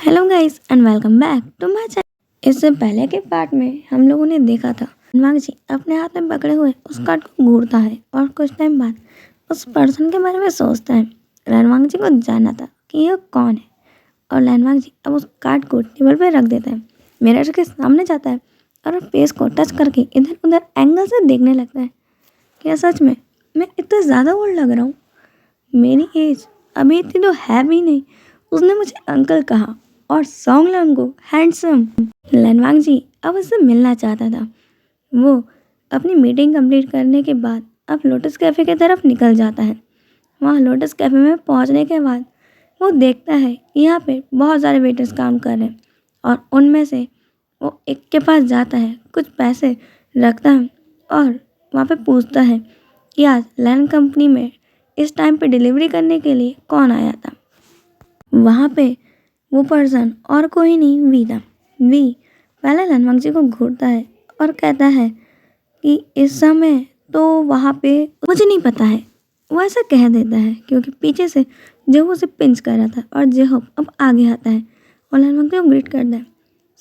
Hello guys and welcome back to my channel. इससे पहले के पार्ट में हम लोगों ने देखा था हनुमान जी अपने हाथ में पकड़े हुए उस कार्ड को घूरता है और कुछ टाइम बाद उस पर्सन के बारे में सोचता है। हनुमान जी को जानना था कि ये कौन है और हनुमान जी अब उस कार्ड को टेबल पर रख देता है, मिरर के सामने जाता है और पेज को टच करके इधर उधर एंगल से देखने लगता है। क्या सच में मैं इतना ज़्यादा ओल्ड लग रहा हूँ? मेरी एज अभी इतनी तो है भी नहीं। उसने मुझे अंकल कहा और सॉन्ग को हैंडसम। लनवांग जी अब उससे मिलना चाहता था। वो अपनी मीटिंग कंप्लीट करने के बाद अब लोटस कैफ़े की तरफ निकल जाता है। वहाँ लोटस कैफ़े में पहुँचने के बाद वो देखता है यहाँ पे बहुत सारे वेटर्स काम कर रहे हैं और उनमें से वो एक के पास जाता है, कुछ पैसे रखता है और वहाँ पे पूछता है कि आज लैंड कंपनी में इस टाइम पे डिलीवरी करने के लिए कौन आया था। वहाँ पे वो पर्सन और कोई नहीं वी था। वी पहले लनवांग जी को घूरता है और कहता है कि इस समय तो वहाँ पे मुझे नहीं पता है। वो ऐसा कह देता है क्योंकि पीछे से जेहू उसे पिंच कर रहा था और जेहू अब आगे आता है और लनवांग जी को ग्रीट करता है।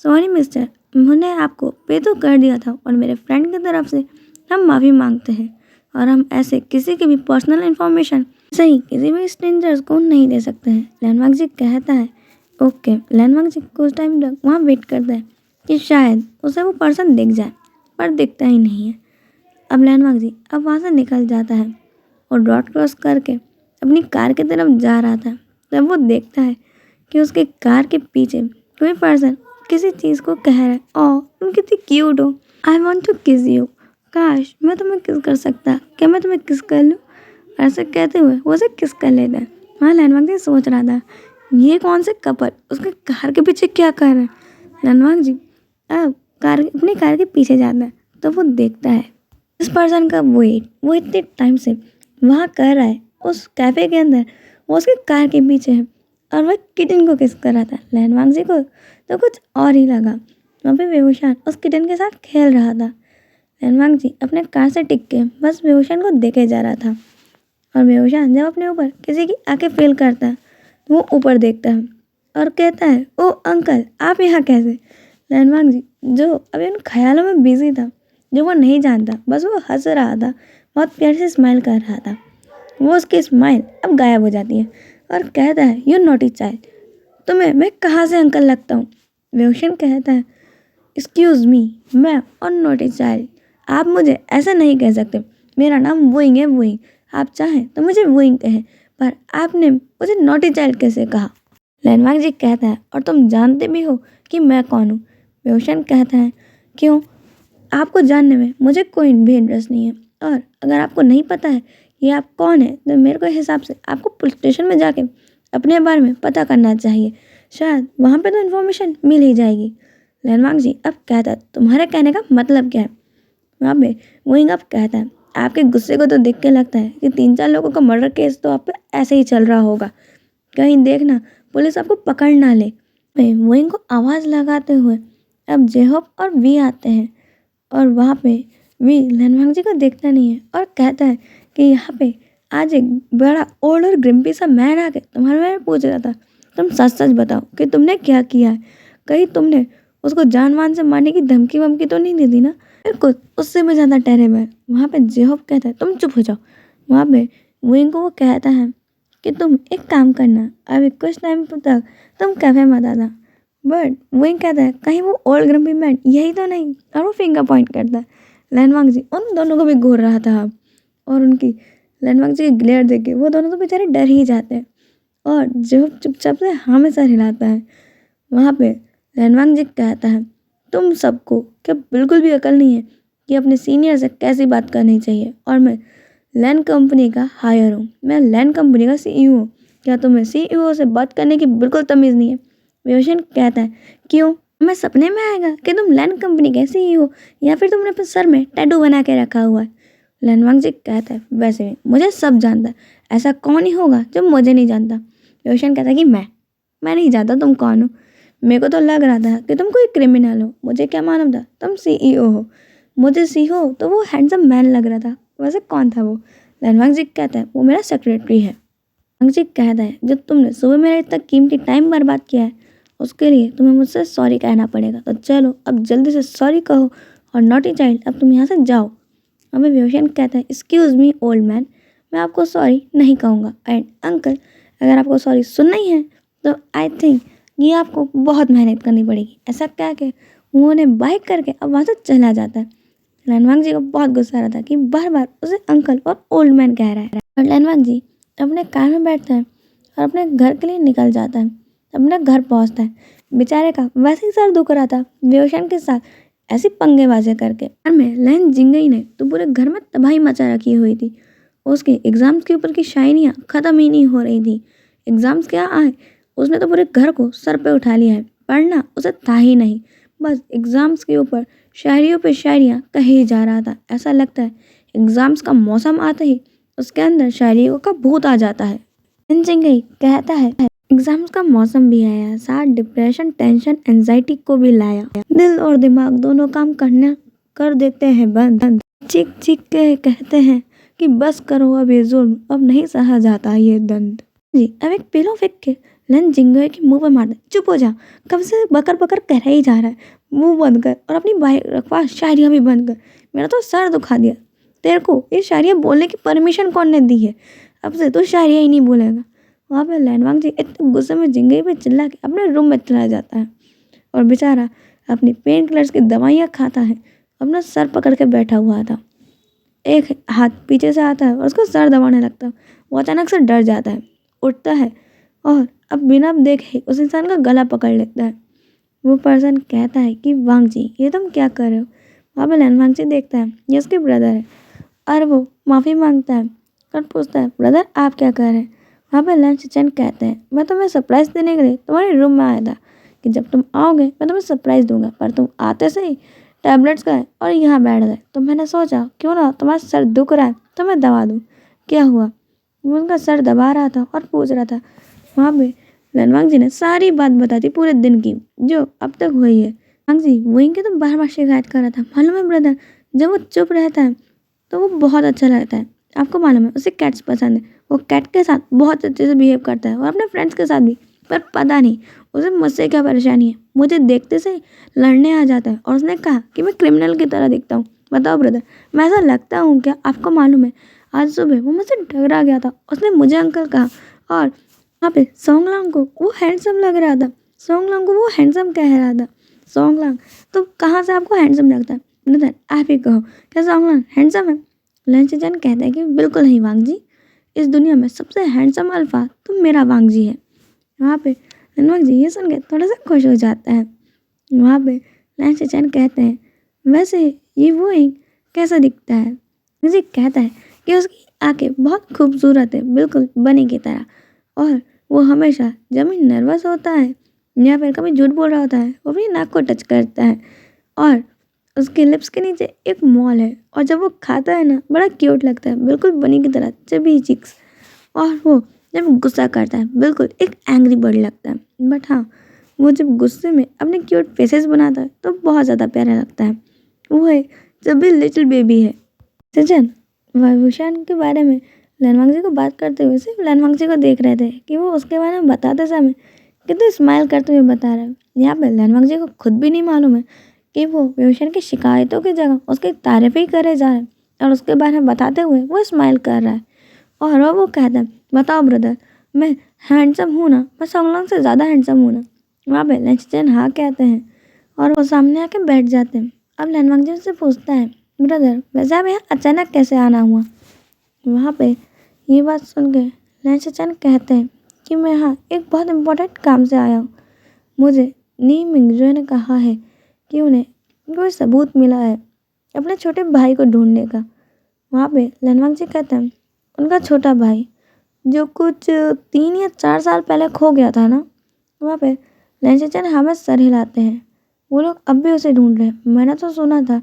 सॉरी मिस्टर, मैंने आपको पे तो कर दिया था और मेरे फ्रेंड की तरफ से हम माफ़ी मांगते हैं और हम ऐसे किसी की भी पर्सनल इन्फॉर्मेशन सही किसी भी स्ट्रेंजर्स को नहीं दे सकते हैं। लैंडमार्क जी कहता है ओके। लैंडमार्क जी कुछ टाइम तक वहाँ वेट करता है कि शायद उसे वो पर्सन दिख जाए, पर दिखता ही नहीं है। अब लैंडमार्क जी अब वहाँ से निकल जाता है और रोड क्रॉस करके अपनी कार की तरफ जा रहा था। तब वो देखता है कि उसके कार के पीछे कोई पर्सन किसी चीज़ को कह रहा है, ओ तुम कितनी क्यूट हो, आई वॉन्ट टू किस यू, काश मैं तुम्हें किस कर सकता, क्या मैं तुम्हें किस कर लूँ। ऐसे कहते हुए वो उसे किस कर लेता है। वहाँ लैंडमार्क जी सोच रहा था ये कौन से कपल उसके कार के पीछे क्या कर रहे हैं। लैंडमार्क जी अब अपनी कार के पीछे जाता है तो वो देखता है इस पर्सन का वेट वो इतने टाइम से वहाँ कर रहा है उस कैफ़े के अंदर, वो उसके कार के पीछे है और वह किटन को किस कर रहा था। लैंडमार्क जी को तो कुछ और ही लगा। वहाँ पे बेहोशान उस किटन के साथ खेल रहा था। लैंडमार्क जी अपने कार से टिक के बस बेहोशान को देखे जा रहा था और बेहोशान जब अपने ऊपर किसी की आंखें फेल करता है तो वो ऊपर देखता है और कहता है ओ अंकल आप यहाँ कैसे। लैंडमार्क जी जो अभी उन ख्यालों में बिजी था, जो वो नहीं जानता, बस वो हंस रहा था, बहुत प्यार से स्माइल कर रहा था। वो उसकी स्माइल अब गायब हो जाती है और कहता है यू नॉटी चाइल्ड, तुम्हें मैं कहाँ से अंकल लगता हूँ। बेहोशन कहता है एक्सक्यूज़ मी मैं और नॉटी चाइल्ड, आप मुझे ऐसा नहीं कह सकते, मेरा नाम वुइंग है वुइंग, आप चाहें तो मुझे वुइंग कहें, पर आपने मुझे नॉटी चाइल्ड कैसे कहा। लैंडमार्क जी कहता है और तुम जानते भी हो कि मैं कौन हूँ। बेहोशन कहता है क्यों, आपको जानने में मुझे कोई भी इंटरेस्ट नहीं है और अगर आपको नहीं पता है कि आप कौन है तो मेरे को हिसाब से आपको पुलिस स्टेशन में जाके अपने बारे में पता करना चाहिए, शायद वहाँ पे तो इन्फॉर्मेशन मिल ही जाएगी। लैंडमार्क जी अब कहता है तुम्हारे कहने का मतलब क्या है। वहाँ पे वही अब कहता है आपके गुस्से को तो देख के लगता है कि 3-4 लोगों का मर्डर केस तो आप पे ऐसे ही चल रहा होगा, कहीं देखना पुलिस आपको पकड़ ना ले। वही को आवाज़ लगाते हुए अब जेहॉप और वी आते हैं और वहाँ पे वी लैंडमार्क जी को देखता नहीं है और कहता है कि यहाँ पे आज एक बड़ा ओल्ड और ग्रिम्पी सा मैन आके तुम्हारे बारे में पूछ रहा था, तुम सच सच बताओ कि तुमने क्या किया है, कहीं तुमने उसको जान मान से मारने की धमकी वमकी तो नहीं दी थी ना। बिल्कुल उससे भी ज़्यादा टेरेबल है। वहाँ पे जेहॉप कहता है तुम चुप हो जाओ। वहाँ पे विंग को वो कहता है कि तुम एक काम करना, अभी कुछ टाइम तक तुम कैफे मत आना। बट विंग कहता है कहीं वो ओल्ड ग्रम्पी मैन यही तो नहीं, और वो फिंगर पॉइंट करता है। लैंडमार्क जी उन दोनों को भी घूर रहा था और उनकी लैंडमार्क जी की ग्लेयर देख के वो दोनों तो बेचारे डर ही जाते हैं और जेहॉप चुपचाप से हाँ में सर हिलाता है। वहाँ पे लैंडमार्क जी कहता है तुम सबको क्या बिल्कुल भी अकल नहीं है कि अपने सीनियर से कैसी बात करनी चाहिए, और मैं लैंड कंपनी का हायर हूँ, मैं लैंड कंपनी का सीईओ हूँ, क्या तुम्हें सीईओ से बात करने की बिल्कुल तमीज़ नहीं है। बेहोशन कहता है क्यों, मैं सपने में आएगा कि तुम लैंड कंपनी के सीईओ या फिर तुमने अपने सर में टैटू बना के रखा हुआ है। लैंडमार्क जी कहता है वैसे भी मुझे सब जानता है, ऐसा कौन ही होगा जो मुझे नहीं जानता। बेहोशन कहता है कि मैं नहीं जानता तुम कौन हो, मेरे को तो लग रहा था कि तुम कोई क्रिमिनल हो, मुझे क्या मालूम था तुम सीईओ हो। मुझे सी हो तो वो हैंडसम मैन लग रहा था, वैसे कौन था वो। लैंडमार्क जी कहता है वो मेरा सेक्रेटरी है। लैंडमार्क जी कहता है जो तुमने सुबह मेरा इतना कीमती टाइम बर्बाद किया है उसके लिए तुम्हें मुझसे सॉरी कहना पड़ेगा। तो चलो अब जल्दी से सॉरी कहो और नॉटी चाइल्ड अब तुम यहाँ से जाओ। हमें विभूषण कहता है एक्सक्यूज़ मी ओल्ड मैन, मैं आपको सॉरी नहीं कहूँगा। एंड अंकल अगर आपको सॉरी सुनना ही है तो आई थिंक ये आपको बहुत मेहनत करनी पड़ेगी। ऐसा कह के उन्होंने बाइक करके अब वहाँ से चला जाता है। लैनवांग जी को बहुत गुस्सा आ रहा था कि बार बार उसे अंकल और ओल्ड मैन कह रहा है। और लैनवांग जी अपने कार में बैठता है और अपने घर के लिए निकल जाता है। अपने घर पहुंचता है, बेचारे का वैसे ही सर दुख रहा था विभूषण के साथ ऐसी पंगेबाजी करके। घर में लैन जिंगई ने तो पूरे घर में तबाही मचा रखी हुई थी। उसके एग्जाम्स के ऊपर की शायनियाँ खत्म ही नहीं हो रही थी। एग्जाम्स क्या आए उसने तो पूरे घर को सर पे उठा लिया है। पढ़ना उसे था ही नहीं, बस एग्जाम्स के ऊपर शायरियों पे शायरियाँ कहे जा रहा था। ऐसा लगता है एग्जाम्स का मौसम आते ही उसके अंदर शायरियों का भूत आ जाता है। लैन जिंगई कहता है एग्जाम्स का मौसम भी आया, साथ डिप्रेशन टेंशन एंजाइटी को भी लाया। दिल और दिमाग दोनों काम करना कर देते हैं बंद। चीख चीख के कहते हैं कि बस करो अब ये जुल्म, अब नहीं सहा जाता ये दंड। जी अब एक पिलो फेंक के लैन जिंगई के मुंह पे मार दे। चुप हो जा, कब से बकर बकर कह ही जा रहा है, मुंह बंद कर और अपनी बकवास शायरियाँ भी बंद कर। मेरा तो सर दुखा दिया। तेरे को ये शायरियाँ बोलने की परमिशन कौन ने दी है? अब से तू शायरियाँ ही नहीं बोलेगा। वहाँ पे लैनवांग जी इतने गुस्से में जिंगई पे चिल्ला के अपने रूम में चला जाता है और बेचारा अपनी पेन किलर्स की दवाइयाँ खाता है। अपना सर पकड़ के बैठा हुआ था, एक हाथ पीछे से आता है और उसका सर दबाने लगता है। वो अचानक से डर जाता है, उठता है और अब बिना देखे उस इंसान का गला पकड़ लेता है। वो पर्सन कहता है कि वांग जी ये तुम क्या कर रहे हो? वहाँ पे लैनवांग जी देखता है ये उसके ब्रदर है और वो माफ़ी मांगता है और पूछता है ब्रदर आप क्या कर रहे हैं? वहाँ पे लैन चैन कहते हैं मैं तुम्हें सरप्राइज़ देने के लिए तुम्हारे रूम में आया था कि जब तुम आओगे मैं तुम्हें सरप्राइज़ दूंगा, पर तुम आते से ही टैबलेट्स गए और यहाँ बैठ गए। तो मैंने सोचा क्यों ना तुम्हारा सर दुख रहा है तो मैं दबा दूँ। क्या हुआ? वो उनका सर दबा रहा था और पूछ रहा था। वहाँ पे लैनवांग जी ने सारी बात बता दी पूरे दिन की जो अब तक हुई है। वांग जी वहीं के तो बार बार शिकायत कर रहा था। मालूम है ब्रदर, जब वो चुप रहता है तो वो बहुत अच्छा लगता है। आपको मालूम है उसे कैट्स पसंद है, वो कैट के साथ बहुत अच्छे से बिहेव करता है और अपने फ्रेंड्स के साथ भी। पर पता नहीं उसे मुझसे क्या परेशानी है, मुझे देखते से ही लड़ने आ जाता है और उसने कहा कि मैं क्रिमिनल की तरह दिखता हूँ। बताओ ब्रदर मैं ऐसा लगता हूँ क्या? आपको मालूम है आज सुबह वो मुझसे डरा गया था, उसने मुझे अंकल कहा और वहाँ पे सोंगलांग को वो हैंडसम लग रहा था। सोंगलांग को वो हैंडसम कह रहा था। सोंगलांग तो कहाँ से आपको हैंडसम लगता है? ब्रदर आप ही कहो क्या सोंगलांग हैंडसम है? लैन चैन कहता है कि बिल्कुल नहीं वांग जी, इस दुनिया में सबसे हैंडसम अल्फा तो मेरा वांग जी है। वहाँ पे वांग जी ये सुन के थोड़ा सा खुश हो जाता है। वहाँ पे लैन चैन कहते हैं वैसे ये वो ही कैसा दिखता है? मुझे कहता है कि उसकी आंखें बहुत खूबसूरत है, बिल्कुल बनी की तरह, और वो हमेशा जब भी नर्वस होता है या फिर कभी झूठ बोल रहा होता है वो अपनी नाक को टच करता है और उसके लिप्स के नीचे एक मॉल है और जब वो खाता है ना बड़ा क्यूट लगता है, बिल्कुल बनी की तरह चबी चिक्स। और वो जब गुस्सा करता है बिल्कुल एक एंग्री बर्ड लगता है। बट हाँ वो जब गुस्से में अपने क्यूट फेसेस बनाता है तो बहुत ज़्यादा प्यारा लगता है। वो है जब भी लिटिल बेबी है। सजन विभूषण के बारे में लैनवांग जी को बात करते हुए सिर्फ लैनवांग जी को देख रहे थे कि वो उसके बारे में बताते समय कितने स्माइल करते हुए बता रहा है। यहाँ पे लैनवांग जी को खुद भी नहीं मालूम है कि वो विभूषण की शिकायतों की जगह उसकी तारीफ ही करे जा रहे हैं और उसके बारे में बताते हुए वो स्माइल कर रहा है। और वो कहता है बताओ ब्रदर मैं हैंडसम हूँ ना? मैं सोंगलांग से ज़्यादा हैंडसम हूँ ना? वहाँ पे लैन चैन हाँ कहते हैं और वो सामने आके बैठ जाते हैं। अब लैनवांग जी उससे पूछता है ब्रदर वैसे आप यहाँ अचानक कैसे आना हुआ? वहाँ पे ये बात सुन के लैन चैन कहते हैं कि मैं यहाँ एक बहुत इम्पोर्टेंट काम से आया हूँ। मुझे नी मिंगजुए ने कहा है कि उन्हें कोई सबूत मिला है अपने छोटे भाई को ढूंढने का। वहाँ पे लैनवांग जी कहते हैं उनका छोटा भाई जो कुछ 3 या 4 साल पहले खो गया था ना। वहाँ पे लैन चैन हमें सर हिलाते हैं। वो लोग अब भी उसे ढूंढ रहे हैं। मैंने तो सुना था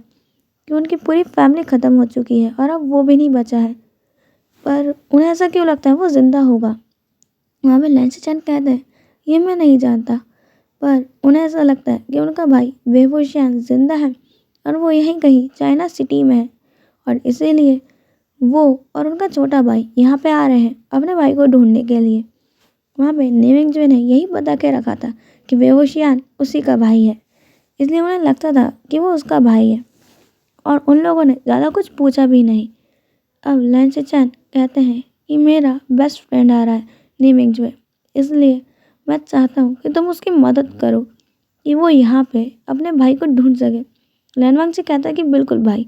कि उनकी पूरी फैमिली ख़त्म हो चुकी है और अब वो भी नहीं बचा है, पर उन्हें ऐसा क्यों लगता है वो ज़िंदा होगा? वहाँ पे लैन चैन कहते हैं ये मैं नहीं जानता, पर उन्हें ऐसा लगता है कि उनका भाई वेइवुशियान जिंदा है और वो यहीं कहीं चाइना सिटी में है और इसीलिए वो और उनका छोटा भाई यहाँ पे आ रहे हैं अपने भाई को ढूंढने के लिए। वहाँ पे नी मिंगजुए ने यही बता के रखा था कि बेहोशियान उसी का भाई है, इसलिए उन्हें लगता था कि वो उसका भाई है और उन लोगों ने ज़्यादा कुछ पूछा भी नहीं। अब लैन चैन कहते हैं कि मेरा बेस्ट फ्रेंड आ रहा है ली मिंगजुए, इसलिए मैं चाहता हूँ कि तुम उसकी मदद करो कि वो यहाँ पे अपने भाई को ढूंढ सके। लैन वांगजी कहता है कि बिल्कुल भाई,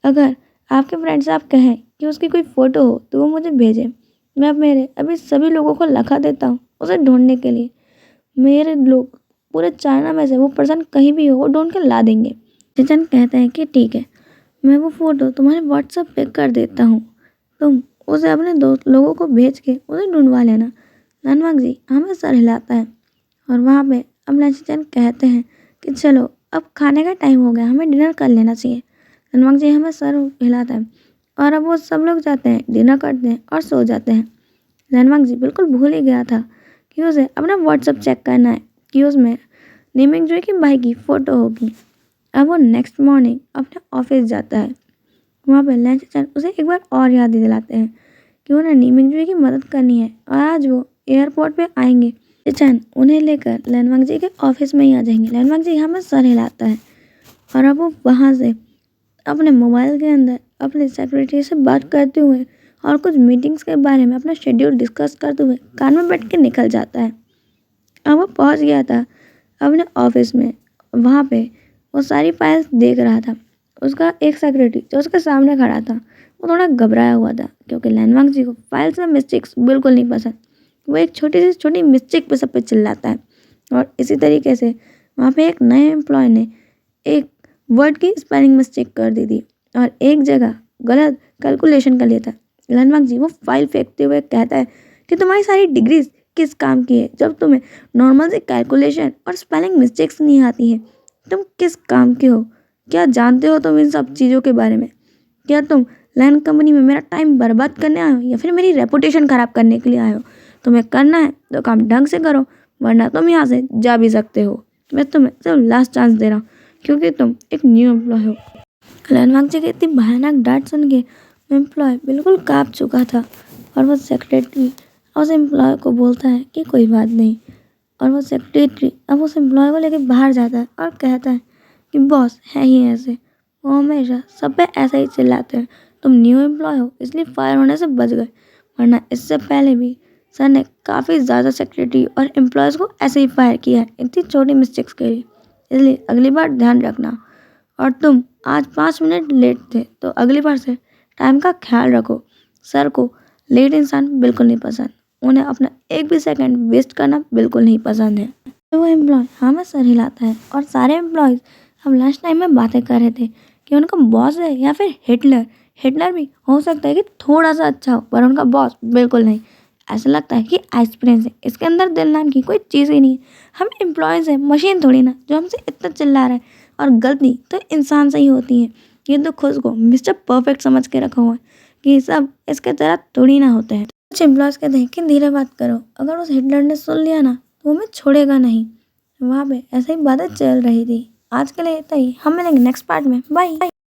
अगर आपके फ्रेंड से आप कहें कि उसकी कोई फ़ोटो हो तो वो मुझे भेजे। मैं अब मेरे अभी सभी लोगों को लखा देता हूँ उसे ढूंढने के लिए। मेरे लोग पूरे चाइना में से वो पर्सन कहीं भी हो वो ढूंढ के ला देंगे। चेचन कहते हैं कि ठीक है, मैं वो फ़ोटो तुम्हारे व्हाट्सएप पे कर देता हूँ, तुम उसे अपने दोस्त लोगों को भेज के उसे ढूंढवा लेना। लैन जी हमें सर हिलाता है और वहाँ पे अब चैन कहते हैं कि चलो अब खाने का टाइम हो गया, हमें डिनर कर लेना चाहिए। लैन जी हमें सर हिलाता है और अब वो सब लोग जाते हैं, डिनर करते हैं और सो जाते हैं। लैन जी बिल्कुल भूल ही गया था कि उसे अपना व्हाट्सएप चेक करना है कि उसमें नीमिंग जो की भाई की फ़ोटो होगी। अब वो नेक्स्ट मॉर्निंग अपने ऑफिस जाता है। वहाँ पर लैन चैन उसे एक बार और याद दिलाते हैं कि उन्हें नीमिंग की मदद करनी है और आज वो एयरपोर्ट पे आएंगे। चैन उन्हें लेकर लैन जी के ऑफिस में ही आ जाएंगे। लैन जी हमें सर हिलाता है और अब वो वहाँ से अपने मोबाइल के अंदर अपने सेक्रेटरी से बात करते हुए और कुछ मीटिंग्स के बारे में अपना शेड्यूल डिस्कस करते हुए कार में बैठ के निकल जाता है। अब वो पहुँच गया था अपने ऑफिस में। वहाँ पे वो सारी फाइल्स देख रहा था। उसका एक सेक्रेटरी जो उसके सामने खड़ा था वो थोड़ा घबराया हुआ था क्योंकि लैन जी को फाइल्स में मिस्टेक्स बिल्कुल नहीं पसंद। वो एक छोटी सी छोटी मिस्टेक पे सब पे चिल्लाता है और इसी तरीके से वहाँ पे एक नए एम्प्लॉय ने एक वर्ड की स्पेलिंग मिस्टेक कर दी थी और एक जगह गलत कैलकुलेशन कर लिया था। लैन जी वो फाइल फेंकते हुए कहता है कि तुम्हारी सारी डिग्रीज किस काम की है जब तुम्हें नॉर्मल से कैलकुलेशन और स्पेलिंग मिस्टेक्स नहीं आती है? तुम किस काम के हो? क्या जानते हो तुम इन सब चीज़ों के बारे में? क्या तुम लैन कंपनी में मेरा टाइम बर्बाद करने आए हो या फिर मेरी रेपुटेशन ख़राब करने के लिए आए हो? तुम्हें करना है तो काम ढंग से करो, वरना तुम यहाँ से जा भी सकते हो। मैं तुम्हें सिर्फ लास्ट चांस दे रहा हूँ क्योंकि तुम एक न्यू एम्प्लॉय हो। लैन जी की इतनी भयानक डांट सुन के एम्प्लॉय बिल्कुल काँप चुका था और वो सेक्रेटरी उस एम्प्लॉय को बोलता है कि कोई बात नहीं। और वो सेक्रेटरी अब उस एम्प्लॉय को लेकर बाहर जाता है और कहता है कि बॉस है ही ऐसे, वो हमेशा सब पे ऐसा ही चिल्लाते हैं। तुम न्यू एम्प्लॉय हो इसलिए फायर होने से बच गए, वरना इससे पहले भी सर ने काफ़ी ज़्यादा सेक्रेटरी और एम्प्लॉयज़ को ऐसे ही फायर किया है इतनी छोटी मिस्टेक्स के लिए। इसलिए अगली बार ध्यान रखना। और तुम आज 5 मिनट लेट थे तो अगली बार से टाइम का ख्याल रखो। सर को लेट इंसान बिल्कुल नहीं पसंद, उन्हें अपना एक भी सेकंड वेस्ट करना बिल्कुल नहीं पसंद है। तो वो एम्प्लॉय हमें सर हिलाता है और सारे एम्प्लॉयज़ अब लंच टाइम में बातें कर रहे थे कि उनका बॉस है या फिर हिटलर। हिटलर भी हो सकता है कि थोड़ा सा अच्छा हो पर उनका बॉस बिल्कुल नहीं। ऐसा लगता है कि एक्सपीरियंस है, इसके अंदर दिल नाम की कोई चीज़ ही नहीं है। हम एम्प्लॉयज़ हैं, मशीन थोड़ी ना जो हमसे इतना चिल्ला रहा है। और गलती तो इंसान से ही होती है। ये तो खुद को मिस्टर परफेक्ट समझ के रखा हुआ है कि सब इसके तरह थोड़ी ना होते हैं। कुछ एम्प्लॉयज़ कहते हैं कि धीरे बात करो, अगर उस हिटलर ने सुन लिया ना तो वो हमें छोड़ेगा नहीं। वहाँ पे ऐसे ही बातें चल रही थी। आज के लिए इतना ही, हम मिलेंगे नेक्स्ट पार्ट में। बाय।